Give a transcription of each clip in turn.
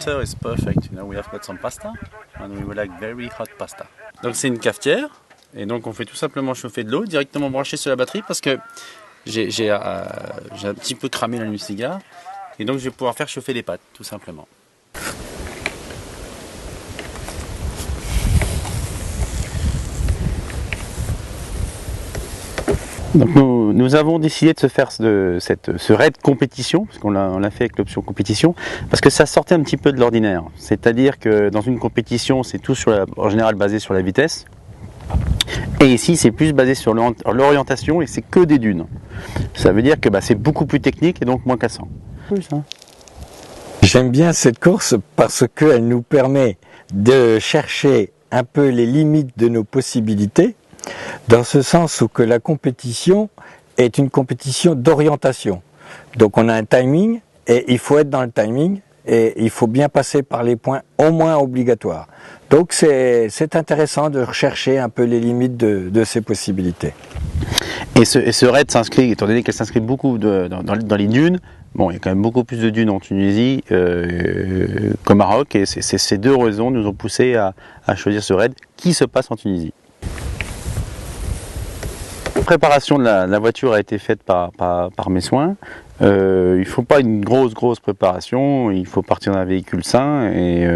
water is perfect. You know, we have got some pasta and we would like very hot pasta. Donc c'est une cafetière et donc on fait tout simplement chauffer de l'eau directement branchée sur la batterie parce que j'ai un petit peu cramé l'allume-cigare et donc je vais pouvoir faire chauffer les pâtes tout simplement. Donc nous avons décidé de se faire ce raid compétition, parce qu'on l'a fait avec l'option compétition, parce que ça sortait un petit peu de l'ordinaire. C'est-à-dire que dans une compétition, c'est tout en général basé sur la vitesse. Et ici, c'est plus basé sur l'orientation et c'est que des dunes. Ça veut dire que c'est beaucoup plus technique et donc moins cassant. J'aime bien cette course parce qu'elle nous permet de chercher un peu les limites de nos possibilités, dans ce sens où que la compétition est une compétition d'orientation. Donc on a un timing et il faut être dans le timing et il faut bien passer par les points au moins obligatoires. Donc c'est intéressant de rechercher un peu les limites de ces possibilités. Et ce raid s'inscrit, étant donné qu'elle s'inscrit beaucoup dans les dunes, bon, il y a quand même beaucoup plus de dunes en Tunisie qu'au Maroc et ces deux raisons nous ont poussé à choisir ce raid qui se passe en Tunisie. La préparation de la voiture a été faite par mes soins. Il ne faut pas une grosse préparation, il faut partir d'un véhicule sain et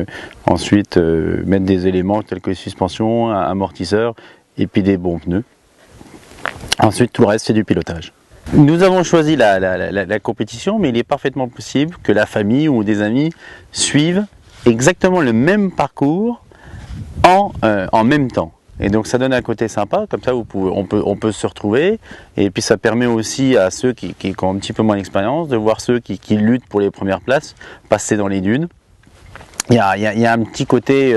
ensuite mettre des éléments tels que les suspensions, amortisseurs et puis des bons pneus. Ensuite tout le reste c'est du pilotage. Nous avons choisi la compétition, mais il est parfaitement possible que la famille ou des amis suivent exactement le même parcours en même temps. Et donc ça donne un côté sympa, comme ça on peut se retrouver et puis ça permet aussi à ceux qui ont un petit peu moins d'expérience de voir ceux qui luttent pour les premières places passer dans les dunes. Il y a un petit côté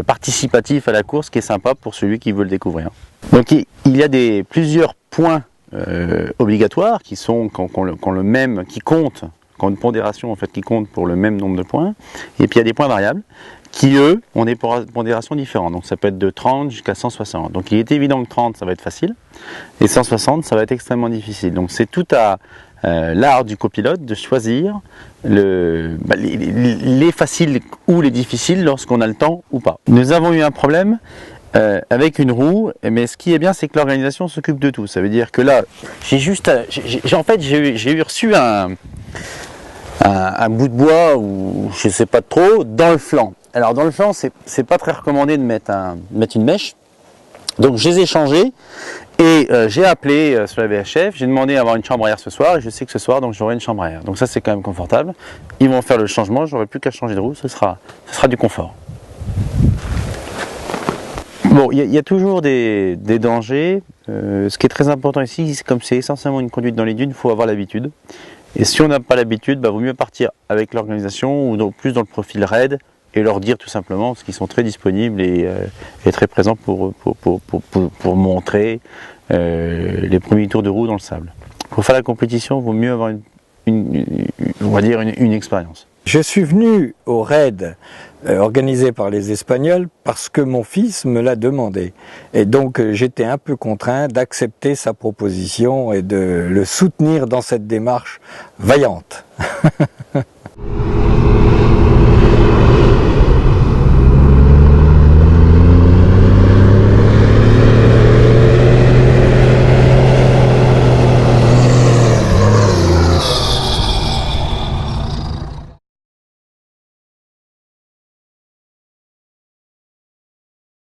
participatif à la course qui est sympa pour celui qui veut le découvrir. Donc il y a plusieurs points obligatoires qui comptent, qui ont une pondération en fait qui compte pour le même nombre de points, et puis il y a des points variables qui eux ont des pondérations différentes, donc ça peut être de 30 jusqu'à 160. Donc il est évident que 30 ça va être facile, et 160 ça va être extrêmement difficile. Donc c'est tout à l'art du copilote de choisir les faciles ou les difficiles lorsqu'on a le temps ou pas. Nous avons eu un problème avec une roue, mais ce qui est bien c'est que l'organisation s'occupe de tout. Ça veut dire que là j'ai reçu un bout de bois ou je sais pas trop dans le flanc. Alors dans le flanc c'est pas très recommandé de mettre une mèche, donc je les ai changés et j'ai appelé sur la VHF, j'ai demandé à avoir une chambre arrière ce soir et je sais que ce soir donc j'aurai une chambre arrière, donc ça c'est quand même confortable. Ils vont faire le changement, j'aurai plus qu'à changer de roue, ce sera du confort. Bon, il y a toujours des dangers. Ce qui est très important ici, comme c'est essentiellement une conduite dans les dunes, il faut avoir l'habitude. Et si on n'a pas l'habitude, vaut mieux partir avec l'organisation ou plus dans le profil raid et leur dire tout simplement, parce qu'ils sont très disponibles et très présents pour montrer les premiers tours de roue dans le sable. Pour faire la compétition, il vaut mieux avoir une expérience. Je suis venu au raid organisé par les Espagnols parce que mon fils me l'a demandé. Et donc j'étais un peu contraint d'accepter sa proposition et de le soutenir dans cette démarche vaillante.